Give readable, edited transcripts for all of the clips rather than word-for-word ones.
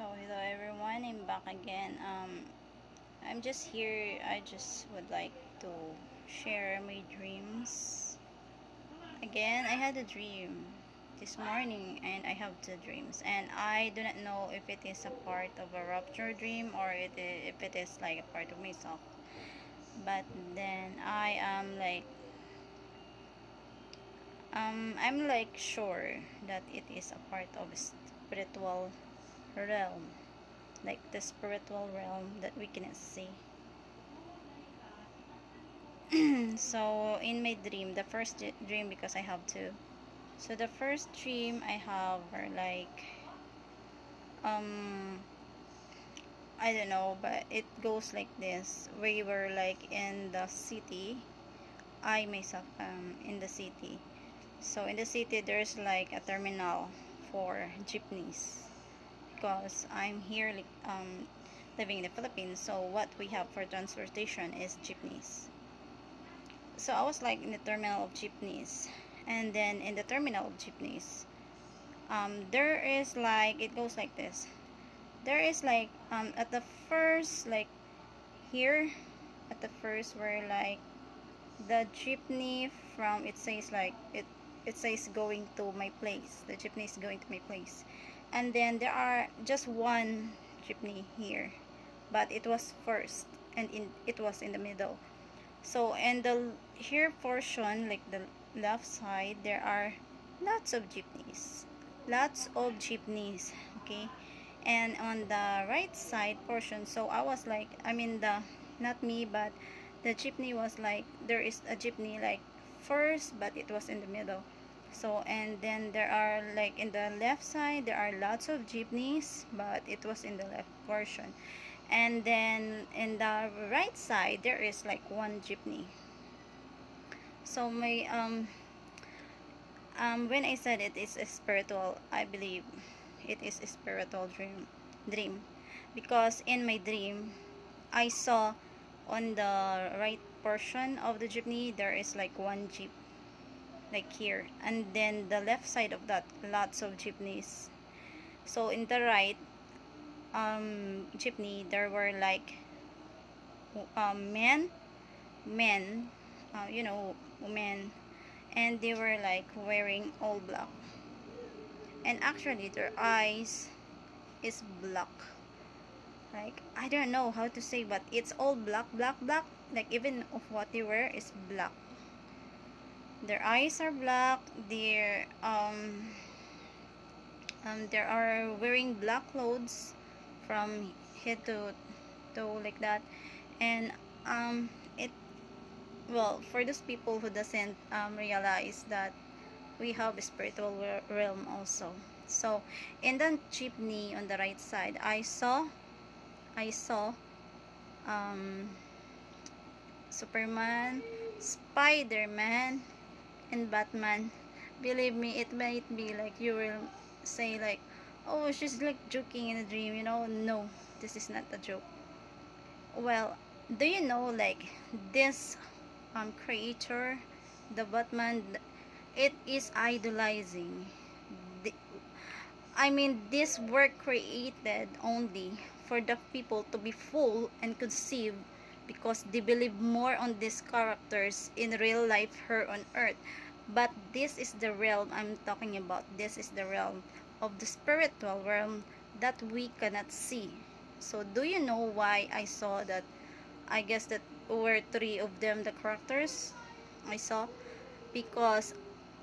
So hello everyone, I'm back again. I'm just here. I just would like to share my dreams. Again, I had a dream this morning, and I have two dreams, and I do not know if it is a part of a rapture dream or if it is like a part of myself. But then I am like I'm like sure that it is a part of spiritual realm, like the spiritual realm that we cannot see. So in my dream, the first dream, because I have two. So the first dream I have are like um I don't know, but it goes like this. We were like in the city. I myself in the city. So in the city there's like a terminal for jeepneys, because I'm here like living in the Philippines. So what we have for transportation is jeepneys. So I was like in the terminal of jeepneys, and then in the terminal of jeepneys, there is like, it goes like this. There is like at the first, like here at the first, where like the jeepney from, it says like it says going to my place, the jeepney is going to my place, and then there are just one jeepney here, but it was first, and it was in the middle. So in the here portion, like the left side, there are lots of jeepneys. Lots of jeepneys, okay? And on the right side portion, so I was like, I mean the, not me, but the jeepney was like, there is a jeepney like first, but it was in the middle. So, and then there are like in the left side, there are lots of jeepneys, but it was in the left portion. And then in the right side there is like one jeepney. So my when I said it is a spiritual, I believe it is a spiritual dream, because in my dream I saw on the right portion of the jeepney there is like one jeep, like here, and then the left side of that, lots of jeepneys. So in the right jeepney there were like men, you know, men, and they were like wearing all black, and actually their eyes is black. Like, I don't know how to say, but it's all black, black, black. Like, even of what they wear is black. Their eyes are black. They are wearing black clothes from head to toe, like that. And it, well, for those people who doesn't realize that we have a spiritual realm also. So in the jeepney on the right side, I saw um, Superman, Spider-Man, and Batman. Believe me, it might be like you will say like, oh, she's like joking in a dream, you know. No, this is not a joke. Well, do you know, like, this creator, the Batman, it is idolizing. The, I mean, this work created only for the people to be fooled and conceived, because they believe more on these characters in real life here on earth. But this is the realm I'm talking about. This is the realm of the spiritual realm that we cannot see. So do you know why I saw that? I guess that were three of them, the characters I saw, because,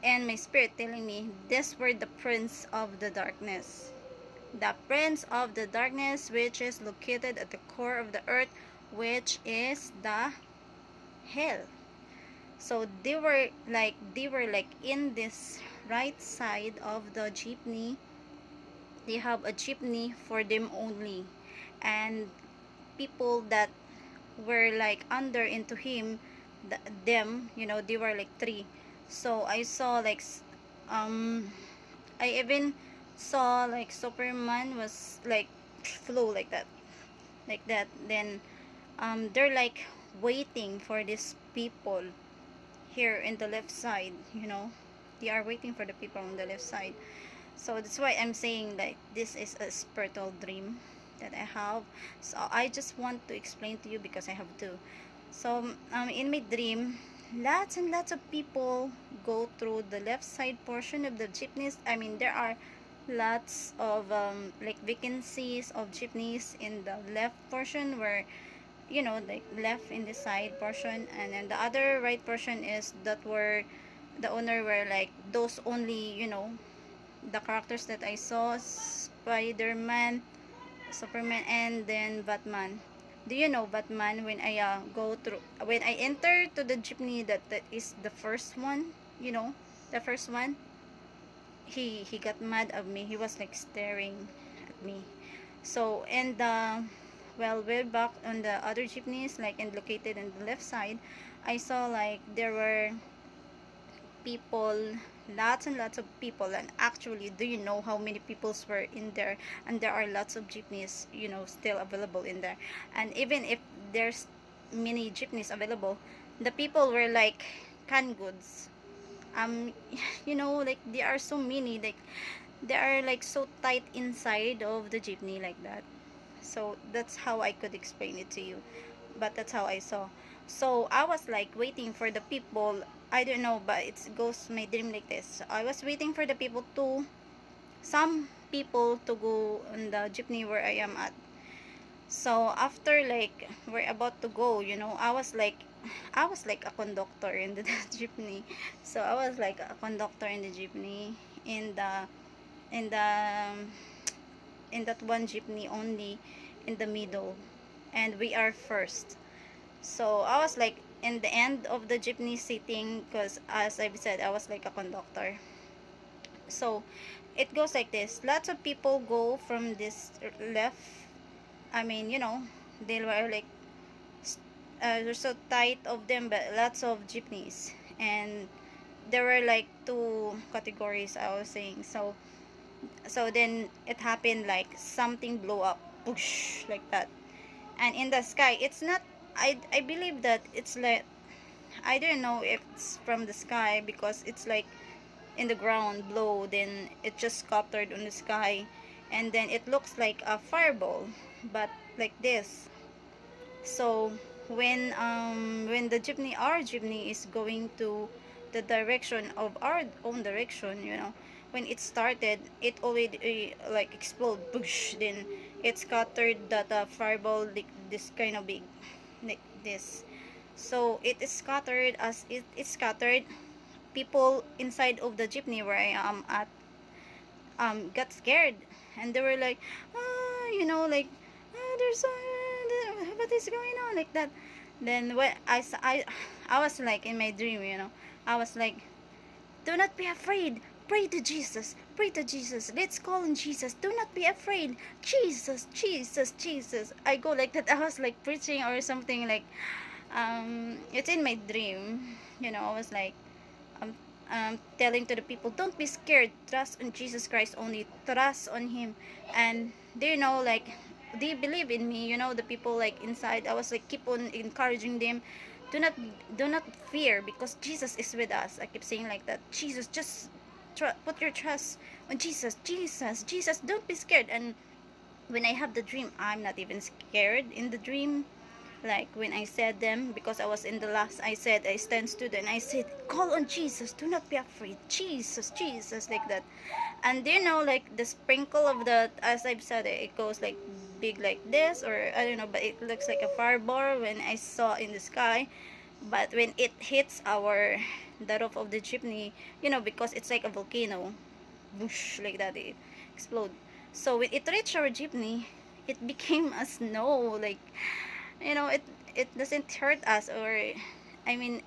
and my spirit telling me these were the prince of the darkness, the prince of the darkness, which is located at the core of the earth, which is the hell. So they were like in this right side of the jeepney. They have a jeepney for them only, and people that were like under into him, them, you know, they were like three. So I saw like um I even saw like Superman was like flew like that. Then they're like waiting for these people here in the left side, you know. They are waiting for the people on the left side. So that's why I'm saying like this is a spiritual dream that I have. So I just want to explain to you because I have to. So in my dream, lots and lots of people go through the left side portion of the jeepneys. I mean, there are lots of like vacancies of jeepneys in the left portion, where like left in the side portion, and then the other right portion is that where the owner were like those only, the characters that I saw: Spider-Man, Superman, and then Batman. Do you know Batman? When I when I enter to the jeepney, that is the first one, the first one, he got mad at me. He was like staring at me. So, and well, way back on the other jeepneys, like, and located in the left side, I saw like there were people, lots and lots of people. And actually, do you know how many peoples were in there? And there are lots of jeepneys, still available in there. And even if there's many jeepneys available, the people were like canned goods. um like there are so many, like they are like so tight inside of the jeepney like that. So that's how I could explain it to you, but that's how I saw. So I was like waiting for the people. I don't know, but it goes my dream like this. I was waiting for the people to, some people to go on the jeepney where I am at. So after like we're about to go, I was like a conductor in the jeepney. So I was like a conductor in the jeepney, in the in the in that one jeepney only, in the middle, and we are first. So I was like in the end of the jeepney sitting, because as I've said, I was like a conductor. So it goes like this: lots of people go from this left. I mean, they were like there's so tight of them, but lots of jeepneys. And there were like two categories, I was saying. So then it happened like something blew up, push, like that. And in the sky, it's not, I believe that it's like, I don't know if it's from the sky, because it's like in the ground blow, then it just scattered on the sky, and then it looks like a fireball, but like this. So when the jeepney, our jeepney, is going to the direction of our own direction, when it started, it already like explode, push, then it scattered that fireball, like this kind of big, like this. So it is scattered. As it is scattered, people inside of the jeepney where I am at got scared, and they were like, like, there's what is going on, like that. Then when I was like in my dream, I was like, do not be afraid, pray to Jesus, pray to Jesus, let's call on Jesus, do not be afraid, Jesus, Jesus, Jesus. I go like that. I was like preaching or something, like it's in my dream. I was like, um, telling to the people, don't be scared, trust on Jesus Christ only, trust on him. And like, they believe in me, the people like inside. I was like keep on encouraging them, do not fear, because Jesus is with us. I keep saying like that, Jesus, just put your trust on Jesus, Jesus, Jesus, don't be scared. And when I have the dream, I'm not even scared in the dream. Like when I said them, because I was in the last, I said, I stand stood and I said, call on Jesus, do not be afraid, Jesus, Jesus, like that. And like the sprinkle of the, as I've said, it goes like big like this, or I don't know, but it looks like a fireball when I saw in the sky. But when it hits the roof of the jeepney, because it's like a volcano, whoosh, like that, it explode. So when it reached our jeepney, it became a snow, like, it doesn't hurt us, or I mean,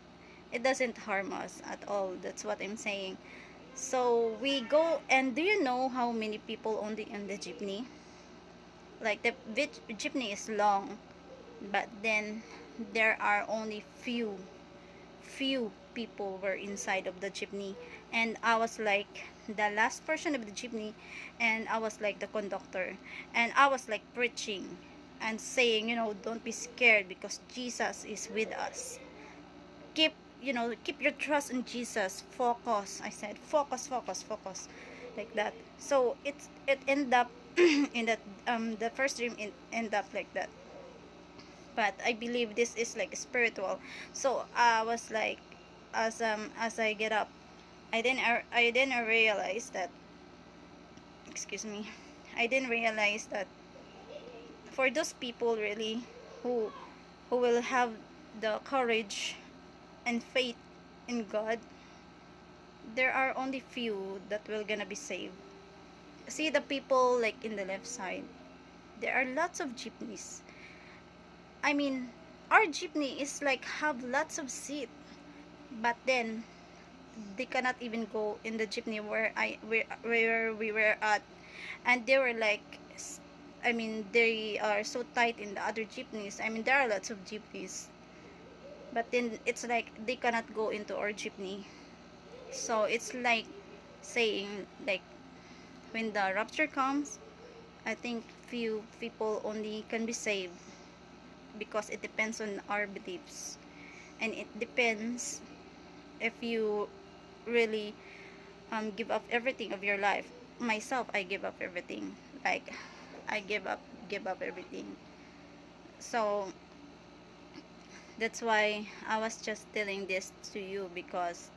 it doesn't harm us at all. That's what I'm saying. So we go, and do you know how many people only in the jeepney? Like the jeepney is long, but then there are only few people were inside of the jeepney. And I was like the last person of the jeepney, and I was like the conductor, and I was like preaching and saying, don't be scared, because Jesus is with us. Keep your trust in Jesus, focus. I said, focus, focus, focus. like that. So it end up in that the first dream end up like that. But I believe this is like spiritual. So I was like, as I get up, I didn't realize that, excuse me, I didn't realize that for those people really who will have the courage and faith in God, there are only few that will gonna be saved. See the people like in the left side, there are lots of jeepneys. I mean, our jeepney is like have lots of seat, but then they cannot even go in the jeepney where we were at, and they were like, I mean, they are so tight in the other jeepneys. I mean, there are lots of jeepneys, but then it's like they cannot go into our jeepney. So it's like saying like when the rapture comes, I think few people only can be saved, because it depends on our beliefs, and it depends if you really give up everything of your life. Myself, I give up everything. Like I give up everything. So that's why I was just telling this to you, because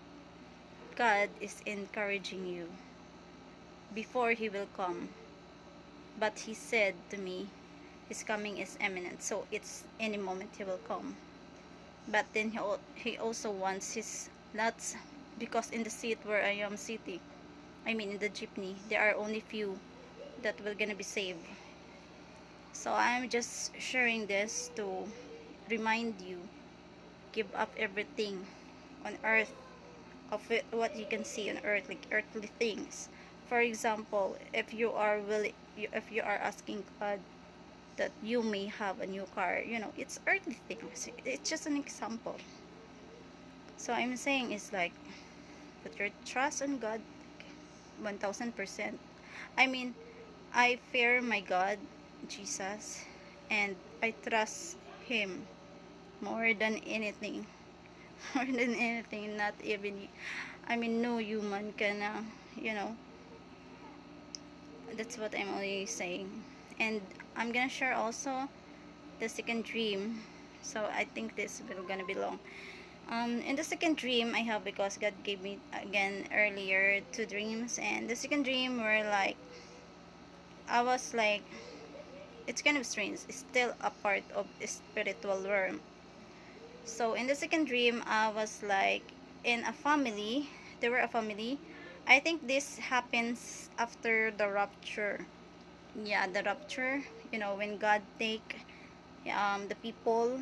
God is encouraging you before He will come. But He said to me, His coming is imminent. So it's any moment He will come. But then He also wants His lots, because in the seat where I am sitting, I mean in the jeepney, there are only few that will gonna be saved. So I'm just sharing this to remind you, give up everything on earth, of it, what you can see on earth, like earthly things. For example, if you are willing, if you are asking God that you may have a new car, you know, it's earthly things. It's just an example. So I'm saying is like, put your trust on God 1000%. I mean, I fear my God, Jesus, and I trust Him more than anything. More than anything, not even, I mean, no human can, you know, that's what I'm only saying. And I'm gonna share also the second dream. So I think this will gonna be long. In the second dream I have, because God gave me again earlier two dreams, and the second dream were like, I was like, it's kind of strange, it's still a part of a spiritual realm. So in the second dream I was like in a family. There were a family. I think this happens after the rapture. Yeah, the rapture, you know, when God take the people,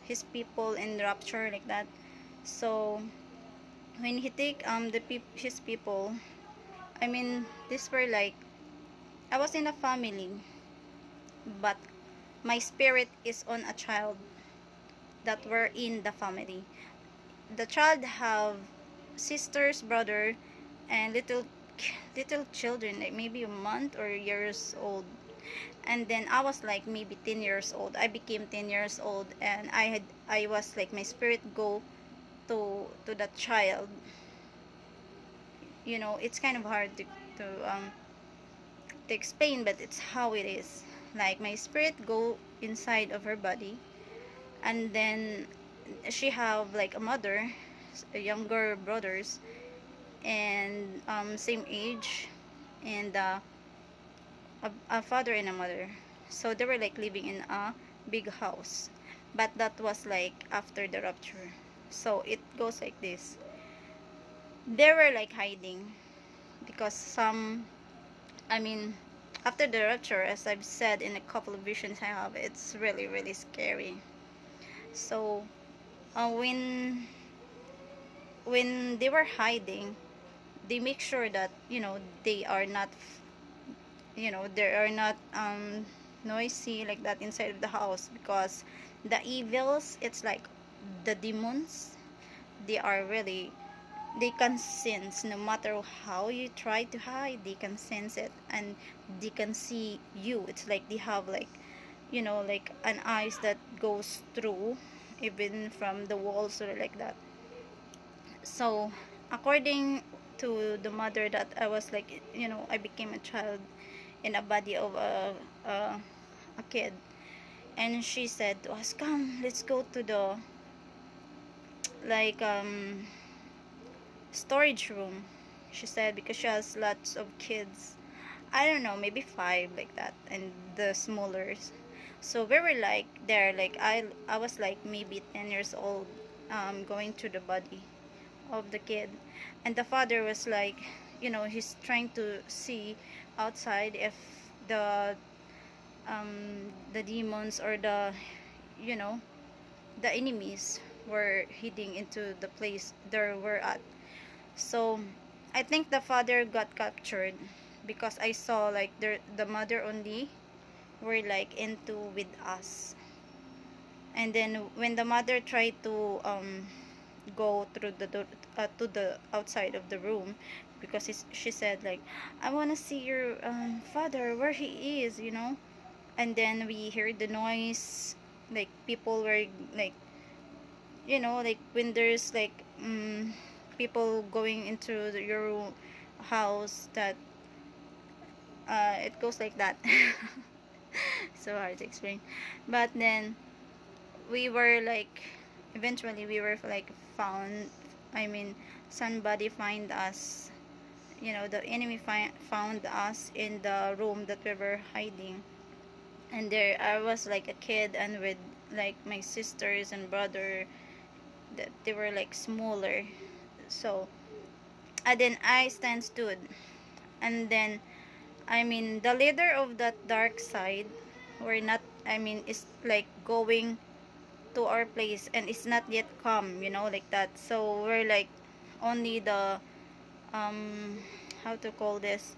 His people in rapture, like that. So when He take His people, I mean, this were like, I was in a family, but my spirit is on a child that were in the family. The child have sisters, brother, and little children, like maybe a month or years old. And then I was like maybe 10 years old. I became 10 years old, and I was like, my spirit go to that child. You know, it's kind of hard to explain, but it's how it is. Like my spirit go inside of her body, and then she have like a mother, younger brothers, and same age, and a father and a mother. So they were like living in a big house, but that was like after the rapture. So it goes like this. They were like hiding, because some, I mean, after the rapture, as I've said in a couple of visions I have, it's really scary. So when they were hiding, they make sure that, you know, they are not, you know, they are not noisy like that inside of the house, because the evils, it's like the demons, they are really, they can sense, no matter how you try to hide, they can sense it, and they can see you. It's like they have like, you know, like an eyes that goes through even from the walls or like that. So according to the mother, that I was like, I became a child in a body of a, a kid. And she said to us, come, let's go to the, like, storage room, she said, because she has lots of kids. I don't know, maybe five, like that, and the smallers. So we were like there, like I was like maybe 10 years old, going to the body of the kid. And the father was like, he's trying to see outside if the the demons, or the, you know the enemies were heading into the place there we're at. So I think the father got captured, because I saw like the mother only were like into with us. And then when the mother tried to go through the door, to the outside of the room, because she said like, I want to see your father, where he is, and then we heard the noise, like people were like, like when there's like, people going into your house, that it goes like that. So hard to explain. But then we were like, eventually we were like found, I mean, somebody find us, the enemy found us in the room that we were hiding. And there I was like a kid, and with like my sisters and brother, that they were like smaller. So and then I stand stood, and then, I mean, the leader of that dark side were not, I mean, is like going to our place, and it's not yet come, like that. So we're like only the, how to call this,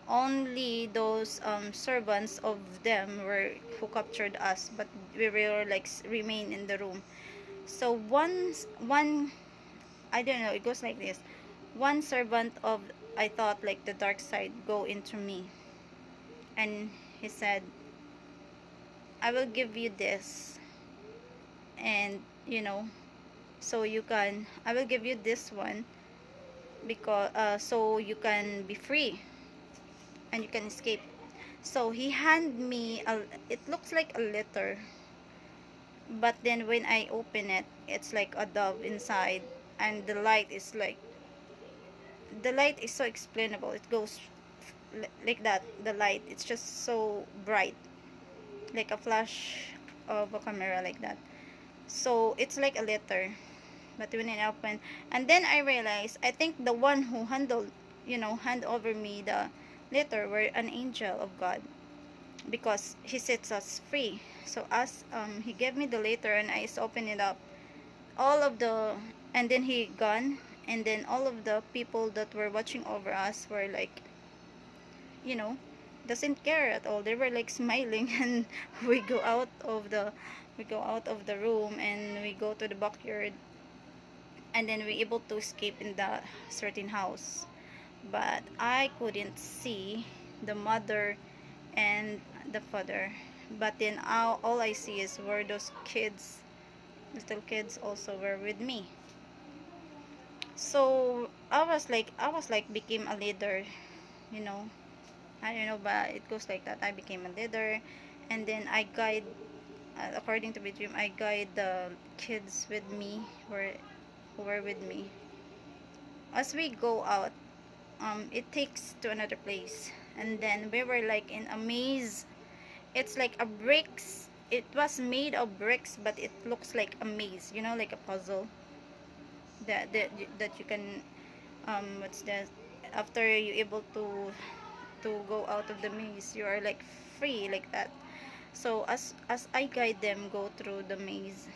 only those servants of them were who captured us, but we were like remain in the room. So one, I don't know, it goes like this. One servant of, I thought like the dark side, go into me, and he said, I will give you this, and so you can, I will give you this one, because so you can be free and you can escape. So he handed me it looks like a letter, but then when I open it, it's like a dove inside, and the light is so explainable. It goes like that. The light, it's just so bright, like a flash of a camera, like that. So it's like a letter, but when it opened, and then I realized, I think the one who hand over me the letter were an angel of God, because he sets us free. So as he gave me the letter, and I just opened it up, all of the, and then he gone, and then all of the people that were watching over us were like, you know doesn't care at all. They were like smiling. And we go out of the room, and we go to the backyard, and then we able to escape in the certain house. But I couldn't see the mother and the father. But then all I see is were those kids, little kids also were with me. So I was like became a leader, you know I don't know, but it goes like that. I became a leader, and then I guide, according to my dream, I guide the kids with me, who were with me. As we go out, it takes to another place, and then we were like in a maze. It's like a bricks. It was made of bricks, but it looks like a maze, like a puzzle. That you can, what's that? After you able to go out of the maze, you are like free, like that. So as I guide them go through the maze,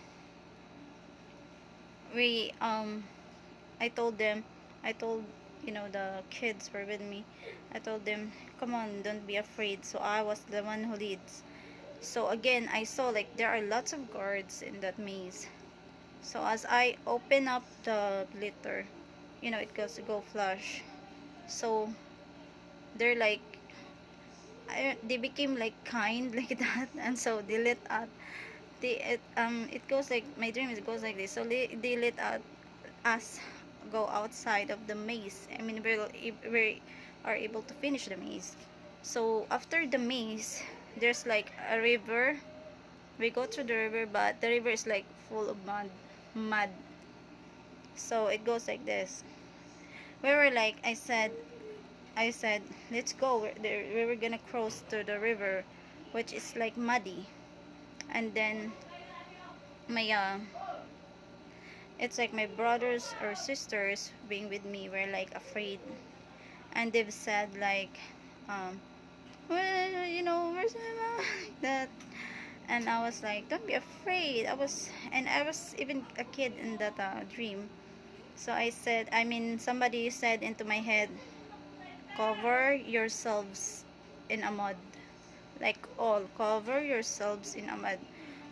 we I told them, I told, the kids were with me. I told them, come on, don't be afraid. So I was the one who leads. So again, I saw like there are lots of guards in that maze. So as I open up the glitter, it goes go flash. So they're like, they became like kind, like that. And so they let out, it goes like, my dream is, it goes like this. So they let out us, go outside of the maze. I mean, we are able to finish the maze. So after the maze, there's like a river. We go to the river, but the river is like full of mud. So it goes like this. We were like, I said, let's go. We were gonna cross to the river, which is like muddy. And then my it's like my brothers or sisters being with me were like afraid, and they've said like, well, where's my mom? Like that. And I was like, don't be afraid. I was even a kid in that dream. So somebody said into my head, cover yourselves in a mud. Like, all cover yourselves in a mud.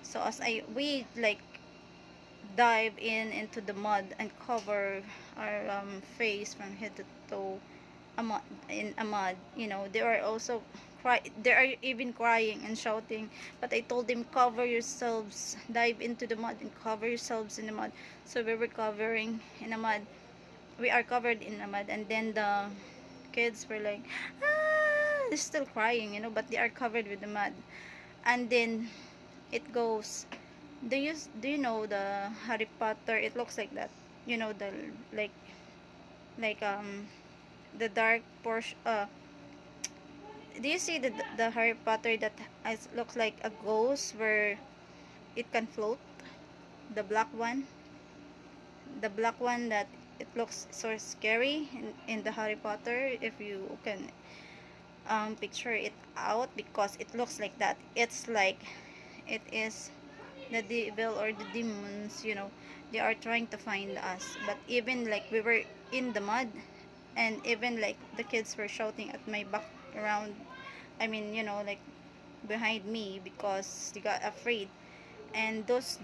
So as we like dive into the mud and cover our face from head to toe in a mud. They are also they are even crying and shouting, but I told them, cover yourselves, dive into the mud and cover yourselves in the mud. So we were covering in the mud. We are covered in the mud, and then the kids were like, they're still crying, but they are covered with the mud. And then it goes, do you know the Harry Potter? It looks like that. The like the dark portion. Do you see the Harry Potter that looks like a ghost where it can float? The black one. The black one that it looks so scary in the Harry Potter. If you can picture it out, because it looks like that. It's like it is the devil or the demons. They are trying to find us. But even like we were in the mud, and even like the kids were shouting at my background. Like behind me, because they got afraid. And those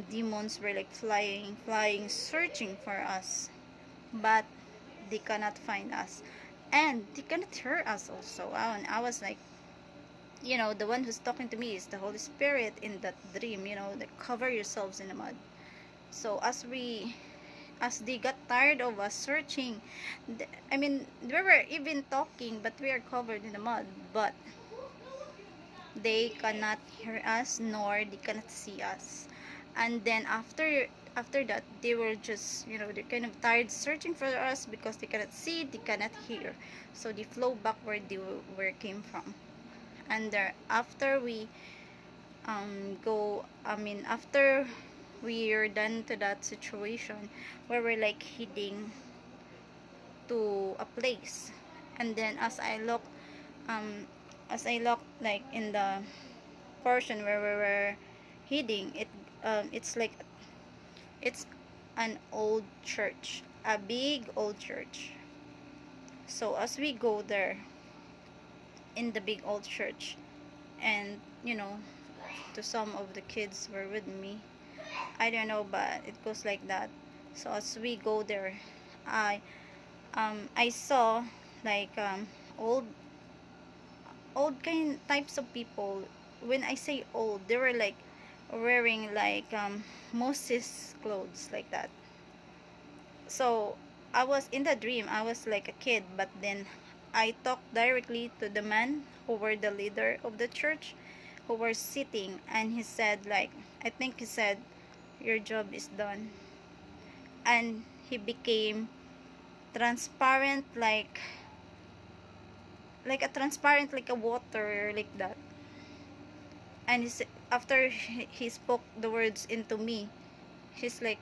demons were like flying, searching for us, but they cannot find us, and they cannot hear us also. And I was like, the one who's talking to me is the Holy Spirit in that dream. Like, cover yourselves in the mud. So as they got tired of us searching, we were even talking, but we are covered in the mud, but they cannot hear us, nor they cannot see us. And then after that, they were just, they're kind of tired searching for us, because they cannot see, they cannot hear. So they flow back where they where came from. And there, after we after we are done to that situation, where we're like heading to a place. And then as I look like in the portion where we were heading, it's like it's an old church, a big old church. So as we go there in the big old church, and to some of the kids were with me, I don't know, but it goes like that. So as we go there, I saw like old kind types of people. When I say old, they were like wearing like Moses clothes, like that. So I was in the dream, I was like a kid, but then I talked directly to the man who were the leader of the church, who were sitting, and he said, like, I think he said, your job is done. And he became transparent, like a transparent, like a water, like that. And after he spoke the words into me, he's like,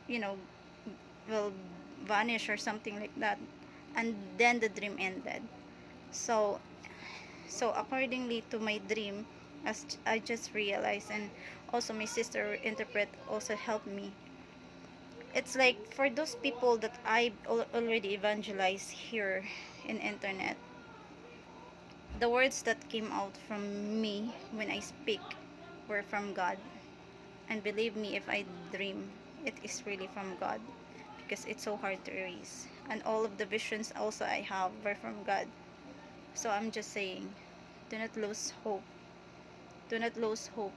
you know will vanish or something like that. And then the dream ended. So so accordingly to my dream, as I just realized, and also my sister interpret also helped me, it's like for those people that I already evangelized here in internet, the words that came out from me when I speak were from God. And believe me, if I dream, it is really from God, because it's so hard to erase. And all of the visions also I have were from God. So I'm just saying, do not lose hope. Do not lose hope.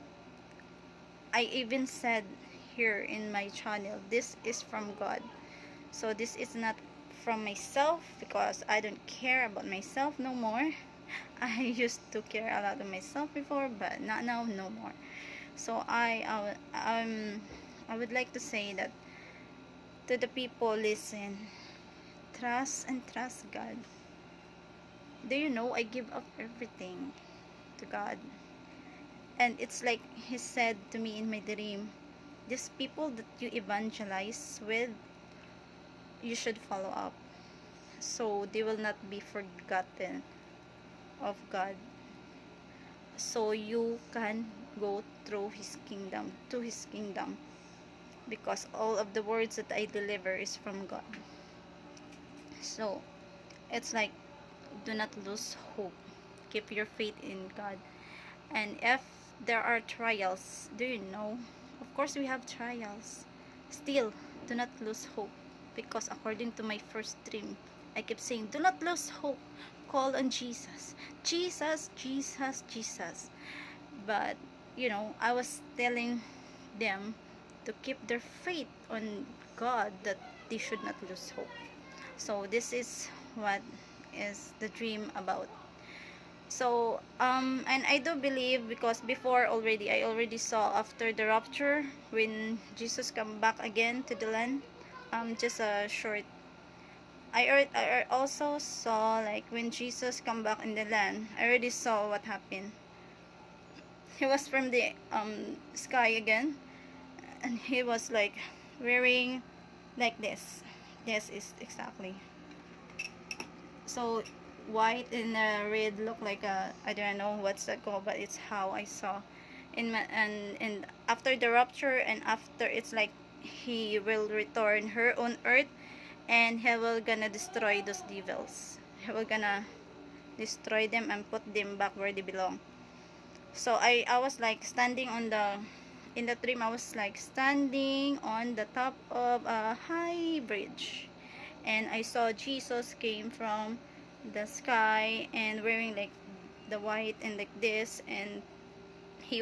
I even said here in my channel, this is from God. So this is not from myself, because I don't care about myself no more. I used to care a lot of myself before, but not now, no more. So I would like to say that to the people, listen, trust and trust God. Do you know, I give up everything to God. And it's like He said to me in my dream, these people that you evangelize with, you should follow up, so they will not be forgotten of God, so you can go through His kingdom, to His kingdom, because all of the words that I deliver is from God. So it's like, do not lose hope, keep your faith in God. And if there are trials, do you know, of course we have trials, still do not lose hope, because according to my first dream, I kept saying, do not lose hope, call on Jesus, Jesus, Jesus, Jesus. But you know, I was telling them to keep their faith on God, that they should not lose hope. So this is what is the dream about. So and I do believe, because before already, I already saw after the rapture, when Jesus come back again to the land, just a short, I also saw, like, when Jesus come back in the land, I already saw what happened. He was from the sky again, and he was like wearing like this is exactly, so white and red, look like a, I don't know what's that called, but it's how I saw in my, and after the rapture, and after, it's like he will return her on earth, and he will gonna destroy those devils. He will gonna destroy them and put them back where they belong. So I was like standing on the, in the dream, I was like standing on the top of a high bridge, and I saw Jesus came from the sky and wearing like the white and like this, and he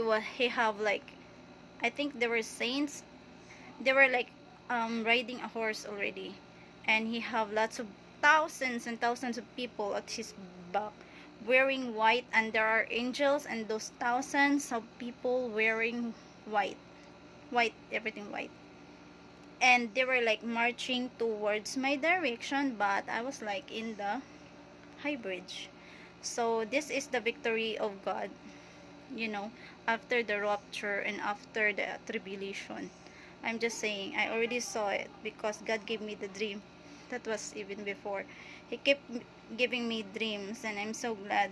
have like, I think they were saints, they were like riding a horse already, and he have lots of thousands and thousands of people at his back wearing white, and there are angels, and those thousands of people wearing white, everything white, and they were like marching towards my direction, but I was like in the high bridge. So this is the victory of God, you know, after the rapture and after the tribulation. I'm just saying, I already saw it, because God gave me the dream. That was even before. He kept giving me dreams, and I'm so glad.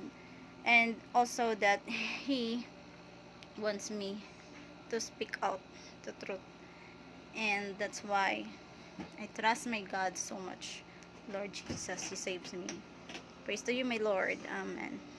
And also that He wants me to speak out the truth. And that's why I trust my God so much. Lord Jesus, He saves me. Praise to you, my Lord. Amen.